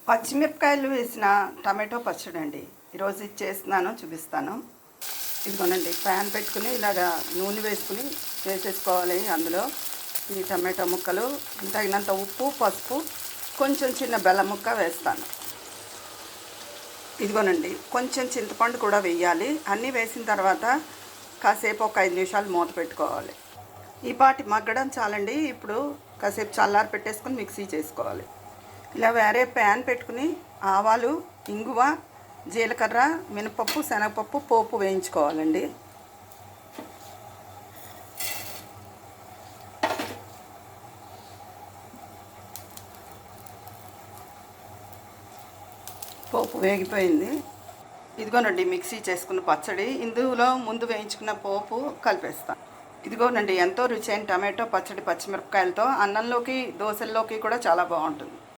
పచ్చిమిరపకాయలు వేసిన టమాటో పచ్చడి అండి. ఈరోజు ఇది చేస్తున్నాను, చూపిస్తాను. ఇదిగోనండి, ప్యాన్ పెట్టుకుని ఇలాగా నూనె వేసుకుని వేసేసుకోవాలి. అందులో ఈ టమాటో ముక్కలు, తగినంత ఉప్పు, పసుపు, కొంచెం చిన్న బెల్లం ముక్క వేస్తాను. ఇదిగోనండి, కొంచెం చింతపండు కూడా వేయాలి. అన్నీ వేసిన తర్వాత కాసేపు ఒక 5 నిమిషాలు మూత పెట్టుకోవాలి. ఈ పాటి మగ్గడం చాలండి. ఇప్పుడు కాసేపు చల్లారి పెట్టేసుకుని మిక్సీ చేసుకోవాలి. ఇలా వేరే ప్యాన్ పెట్టుకుని ఆవాలు, ఇంగువ, జీలకర్ర, మినపప్పు, శనగపప్పు పోపు వేయించుకోవాలండి. పోపు వేగిపోయింది. ఇదిగోనండి మిక్సీ చేసుకున్న పచ్చడి. ఇందులో ముందు వేయించుకున్న పోపు కలిపేస్తాను. ఇదిగోనండి ఎంతో రుచి అయిన టమాటో పచ్చడి పచ్చిమిరపకాయలతో అన్నంలోకి, దోశల్లోకి కూడా చాలా బాగుంటుంది.